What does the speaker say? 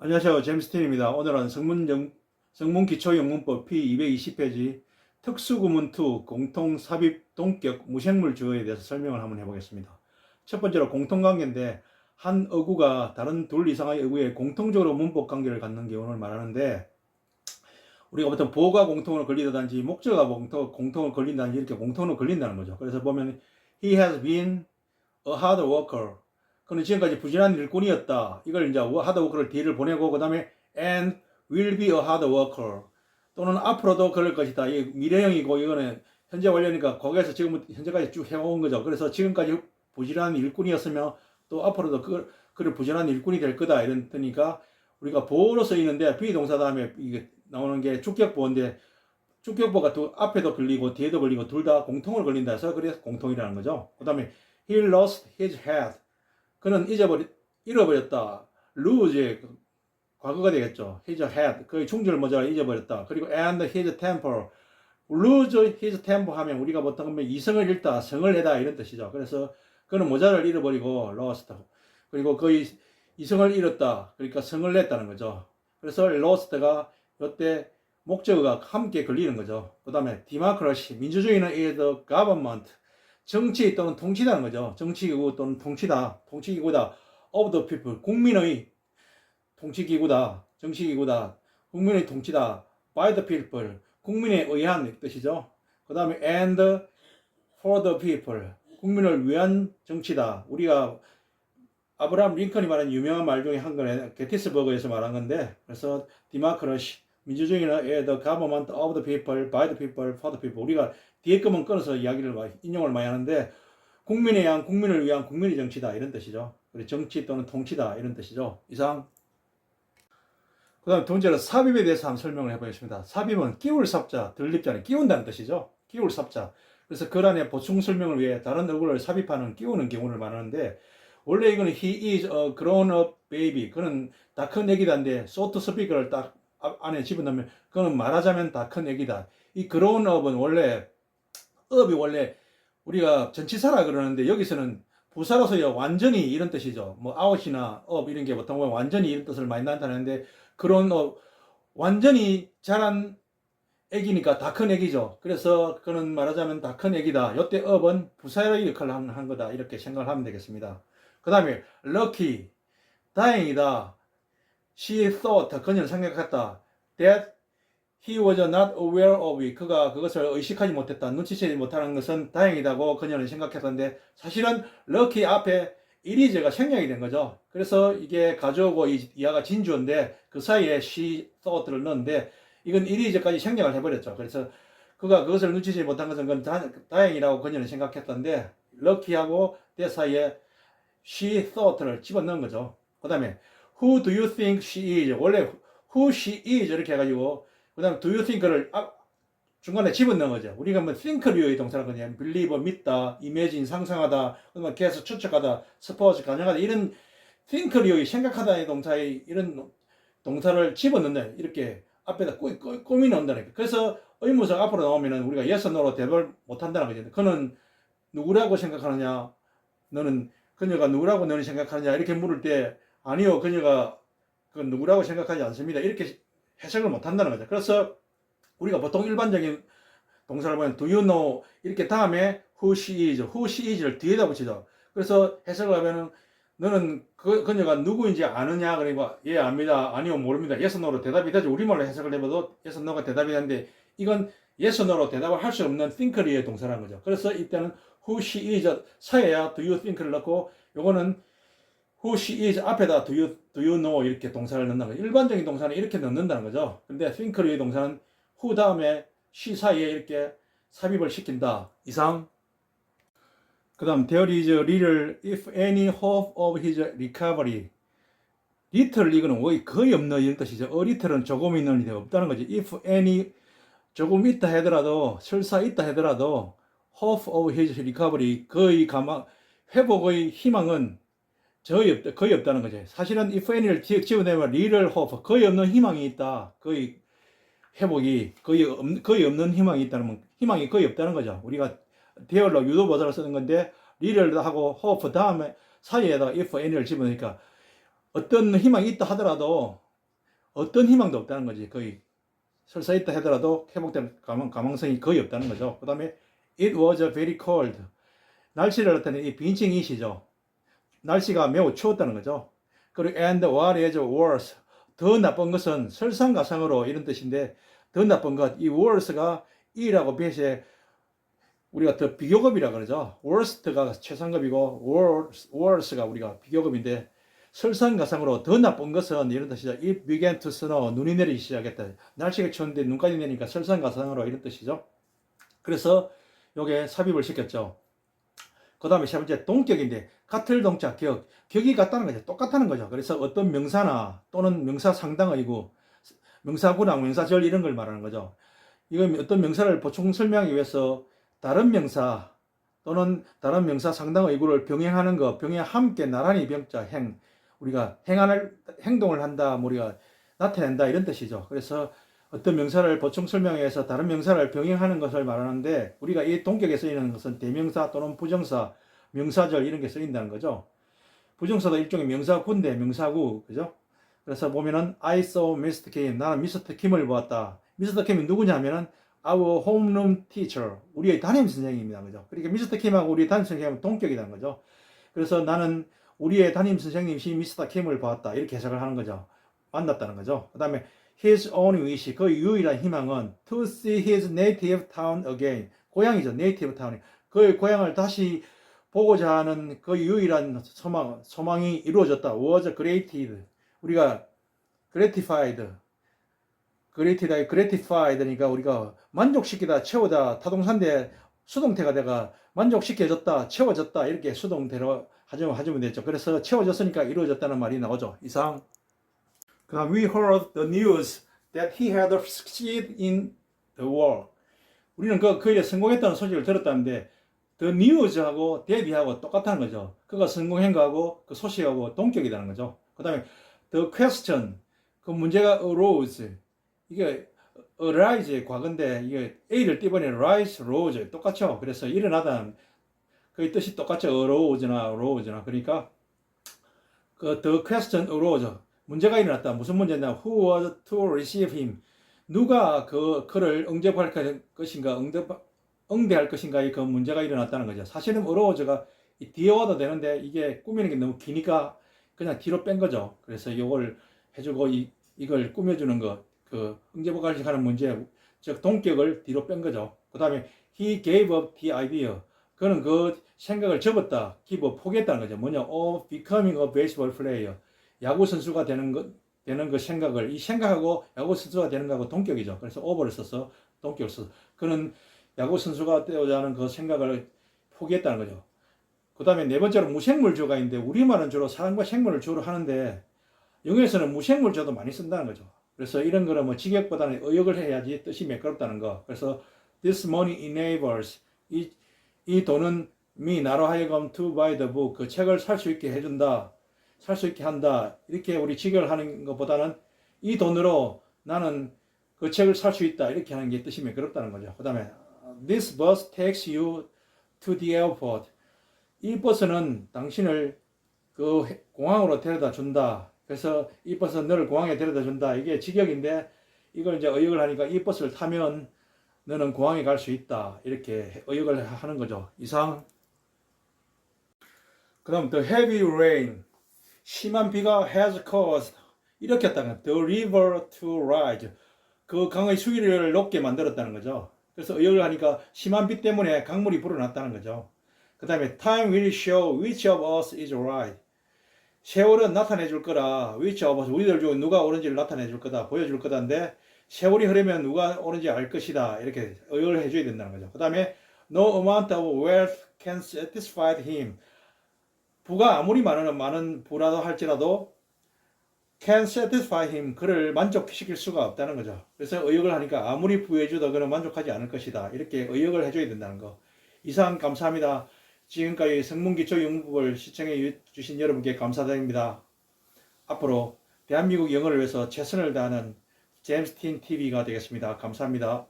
안녕하세요. 제임스틴입니다. 오늘은 성문기초영문법 P220페이지 특수구문2 공통삽입 동격 무생물 주어에 대해서 설명을 한번 해보겠습니다. 첫 번째로 공통관계인데 한 어구가 다른 둘 이상의 어구에 공통적으로 문법 관계를 갖는 경우를 말하는데 우리가 보통 보어가 공통으로 걸리다든지 목적어가 공통으로 걸린다든지 이렇게 공통으로 걸린다는 거죠. 그래서 보면 He has been a hard worker. 그는 지금까지 부지런한 일꾼이었다. 이걸 이제 hard worker를 뒤를 보내고 그 다음에 and will be a hard worker. 또는 앞으로도 그럴 것이다. 이 미래형이고 이거는 현재 완료니까 거기에서 지금부터 현재까지 쭉 해온 거죠. 그래서 지금까지 부지런한 일꾼이었으며 또 앞으로도 그를 부지런한 일꾼이 될 거다. 이런 뜻이니까 우리가 보어로 쓰이는데 비동사 다음에 이게 나오는 게 주격보어인데 주격보가 앞에도 걸리고 뒤에도 걸리고 둘 다 공통으로 걸린다 해서 그래서 공통이라는 거죠. 그 다음에 he lost his head. 그는 잃어버렸다. lose 과거가 되겠죠. his head. 그의 충주를 모자라 잊어버렸다. 그리고 and his temper. lose his temper 하면 우리가 보통 하면 이성을 잃다, 성을 내다 이런 뜻이죠. 그래서 그는 모자를 잃어버리고 lost. 그리고 그의 이성을 잃었다. 그러니까 성을 냈다는 거죠. 그래서 lost가 이때 목적어가 함께 걸리는 거죠. 그 다음에 democracy, 민주주의는 is the government, 정치 또는 통치다는 거죠. 정치기구 또는 통치다, 통치기구다. of the people, 국민의 통치기구다, 정치기구다, 국민의 통치다. by the people, 국민에 의한 뜻이죠. 그 다음에 and for the people, 국민을 위한 정치다. 우리가 아브라함 링컨이 말한 유명한 말 중에 한 거는 게티스버그에서 말한 건데, 그래서 democracy, 민주주의는 the government of the people, by the people, for the people. 우리가 뒤에 거만 끊어서 이야기를 인용을 많이 하는데 국민에 의한, 국민을 위한 국민의 정치다 이런 뜻이죠. 그리고 정치 또는 통치다 이런 뜻이죠. 이상. 그 다음 두 번째로 삽입에 대해서 한번 설명을 해보겠습니다. 삽입은 끼울 삽자, 들립자는 끼운다는 뜻이죠. 끼울 삽자. 그래서 그 안에 보충 설명을 위해 다른 얼굴을 삽입하는 끼우는 경우를 말하는데 원래 이거는 he is a grown up baby. 그는 다 큰 애기다인데 so to speak를 딱 안에 집어넣으면 그는 말하자면 다 큰 애기다. 이 grown up은 원래 up이 원래 우리가 전치사라 그러는데 여기서는 부사로서요 완전히 이런 뜻이죠. 뭐 out이나 up 이런 게 보통 보면 완전히 이런 뜻을 많이 나타내는데 grown up 완전히 자란 애기니까 다 큰 애기죠. 그래서 그는 말하자면 다 큰 애기다. 이때 up은 부사의 역할을 한 거다. 이렇게 생각을 하면 되겠습니다. 그 다음에 lucky, 다행이다. She thought, 그녀는 생각했다. That he was not aware of it. 그가 그것을 의식하지 못했다. 눈치채지 못하는 것은 다행이다고 그녀는 생각했었는데 사실은 lucky 앞에 it is가 생략이 된 거죠. 그래서 이게 가져오고 이하가 진주어인데 그 사이에 she thought를 넣었는데 이건 it is까지 생략을 해버렸죠. 그래서 그가 그것을 눈치채지 못한 것은 그건 다행이라고 그녀는 생각했던데 lucky하고 that 사이에 she thought를 집어넣은 거죠. 그 다음에 who do you think she is? 원래 who she is 이렇게 해가지고 그 다음에 do you think를 중간에 집어넣은 거죠. 우리가 뭐 think류의 동사는 그냥 believe, 믿다, imagine, 상상하다, 그다음에 guess, 추측하다, suppose, 가정하다 이런 think류의 생각하다의 동사의 이런 동사를 집어넣는 이렇게 앞에다 꾸미 넣는다니까. 그래서 의무사가 앞으로 나오면은 우리가 yes, no로 대답을 못한다는 거죠. 그는 누구라고 생각하느냐? 너는 그녀가 누구라고 너는 생각하느냐? 이렇게 물을 때 아니요, 그녀가 그 누구라고 생각하지 않습니다. 이렇게 해석을 못한다는 거죠. 그래서 우리가 보통 일반적인 동사를 보면 do you know 이렇게 다음에 who she is를 뒤에다 붙이죠. 그래서 해석을 하면은 너는 그녀가 누구인지 아느냐? 그러니까 예 압니다. 아니요 모릅니다. yes, no로 대답이 되죠. 우리말로 해석을 해봐도 yes, no가 대답이 되는데 이건 yes, no로 대답을 할 수 없는 think류의 동사라는 거죠. 그래서 이때는 who she is 사이에야 do you think를 넣고 요거는 who she is 앞에다 do you know 이렇게 동사를 넣는다는 거죠. 일반적인 동사는 이렇게 넣는다는 거죠. 근데 think류의 동사는 who 다음에 she 사이에 이렇게 삽입을 시킨다. 이상. 그 다음 there is little if any hope of his recovery. little 이거는 거의 없는 이런 뜻이죠. a little은 조금 있는 일이 없다는 거죠. if any 조금 있다 하더라도 설사 있다 하더라도 hope of his recovery 거의 회복의 희망은 거의 없다는 거죠. 사실은 if any를 집어내면 little hope 거의 없는 희망이 있다. 거의 회복이 거의 없는 희망이 있다는 희망이 거의 없다는 거죠. 우리가 대열로 유도보사를 쓰는 건데 little도 하고 hope 다음에 사이에다가 if any를 집어넣으니까 어떤 희망이 있다 하더라도 어떤 희망도 없다는 거지. 거의 설사 있다 하더라도 회복될 가망성이 거의 없다는 거죠. 그 다음에 it was very cold. 날씨를 나타내는 이 빈칭이시죠. 날씨가 매우 추웠다는 거죠. 그리고 and what is worse. 더 나쁜 것은 설상가상으로 이런 뜻인데 더 나쁜 것, 이 worse가 이라고 배시에 우리가 더 비교급이라 그러죠. worst가 최상급이고 worse가 우리가 비교급인데 설상가상으로 더 나쁜 것은 이런 뜻이죠. It began to snow. 눈이 내리기 시작했다. 날씨가 추운데 눈까지 내리니까 설상가상으로 이런 뜻이죠. 그래서 요게 삽입을 시켰죠. 그 다음에 세 번째 동격인데 같을 동자 격이 같다는 거죠. 똑같다는 거죠. 그래서 어떤 명사나 또는 명사 상당의구, 명사구랑 명사절 이런 걸 말하는 거죠. 이건 어떤 명사를 보충 설명하기 위해서 다른 명사 또는 다른 명사 상당의구를 병행하는 거, 병행 함께 나란히 병자 행, 우리가 행동을 한다, 우리가 나타낸다 이런 뜻이죠. 그래서 어떤 명사를 보충 설명하기 위해서 다른 명사를 병행하는 것을 말하는데 우리가 이 동격에 쓰이는 것은 대명사 또는 부정사, 명사절 이런 게 쓰인다는 거죠. 부정사도 일종의 명사구인데 명사구, 그죠? 그래서 보면은 I saw Mr. Kim. 나는 미스터 킴을 보았다. 미스터 킴이 누구냐면은 our homeroom teacher. 우리의 담임 선생님입니다. 그죠? 그러니까 미스터 킴하고 우리의 담임 선생님은 동격이라는 거죠. 그래서 나는 우리의 담임 선생님이 미스터 킴을 보았다. 이렇게 해석을 하는 거죠. 만났다는 거죠. 그 다음에 his only wish. 그의 유일한 희망은 to see his native town again. 고향이죠. native town. 그의 고향을 다시 보고자 하는 그 유일한 소망이 이루어졌다. was granted. 우리가 gratified니까 우리가 만족시키다, 채우다, 타동사인데 수동태가 내가 만족시켜졌다, 채워졌다 이렇게 수동태로 하시면 되죠. 그래서 채워졌으니까 이루어졌다는 말이 나오죠. 이상. 그다음 we heard the news that he had succeeded in the war. 우리는 그 일에 성공했다는 소식을 들었다는데 the news하고 that하고 똑같다는 거죠. 그가 성공한 거하고 그 소식하고 동격이라는 거죠. 그다음에 the question, 그 문제가 arose. 이게 arise 과거인데 이게 A를 띄번에 rise, rose 똑같죠. 그래서 일어나다는 그 뜻이 똑같죠. arose나 그러니까 그 the question arose. 문제가 일어났다. 무슨 문제냐? Who was to receive him? 누가 그를 응접할 것인가? 응대할 것인가의 그 문제가 일어났다는 거죠. 사실은 arose가 뒤에 와도 되는데 이게 꾸미는 게 너무 기니까 그냥 뒤로 뺀 거죠. 그래서 이걸 해주고 이걸 꾸며주는 거, 그 응접을 하는 문제, 즉 동격을 뒤로 뺀 거죠. 그 다음에 he gave up the idea. 그는 그 생각을 접었다, give up, 포기했다는 거죠. 뭐냐? of becoming a baseball player. 야구 선수가 되는 그 생각을, 이 생각하고 야구 선수가 되는 거하고 동격이죠. 그래서 over를 써서 동격을 써서 그는 야구 선수가 되고자 하는 그 생각을 포기했다는 거죠. 그 다음에 네 번째로 무생물주어가 있는데 우리말은 주로 사람과 생물을 주로 하는데 영어에서는 무생물주어도 많이 쓴다는 거죠. 그래서 이런 거는 뭐 직역보다는 의역을 해야지 뜻이 매끄럽다는 거. 그래서 this money enables, 이 돈은 나로 하여금 to buy the book, 그 책을 살 수 있게 해준다, 살 수 있게 한다. 이렇게 우리 직역을 하는 것보다는 이 돈으로 나는 그 책을 살 수 있다, 이렇게 하는 게 뜻이 매끄럽다는 거죠. 그 다음에 this bus takes you to the airport. 이 버스는 당신을 그 공항으로 데려다 준다. 그래서 이 버스는 너를 공항에 데려다 준다. 이게 직역인데 이걸 이제 의역을 하니까 이 버스를 타면 너는 공항에 갈 수 있다. 이렇게 의역을 하는 거죠. 이상. 그 다음 the heavy rain. 심한 비가 has caused. 이렇게 했다가 the river to rise. 그 강의 수위를 높게 만들었다는 거죠. 그래서 의역을 하니까 심한 비 때문에 강물이 불어났다는 거죠. 그 다음에 time will show which of us is right. 세월은 나타내 줄 거라. which of us, 우리들 중 누가 옳은지를 나타내 줄 거다, 보여줄 거다인데 세월이 흐르면 누가 옳은지 알 것이다. 이렇게 의역을 해줘야 된다는 거죠. 그 다음에 no amount of wealth can satisfy him. 부가 아무리 많은 부라도 할지라도 can satisfy him, 그를 만족시킬 수가 없다는 거죠. 그래서 의역을 하니까 아무리 부해줘도 그는 만족하지 않을 것이다. 이렇게 의역을 해줘야 된다는 거. 이상 감사합니다. 지금까지 성문기초영문법을 시청해 주신 여러분께 감사드립니다. 앞으로 대한민국 영어를 위해서 최선을 다하는 제임스 틴 TV가 되겠습니다. 감사합니다.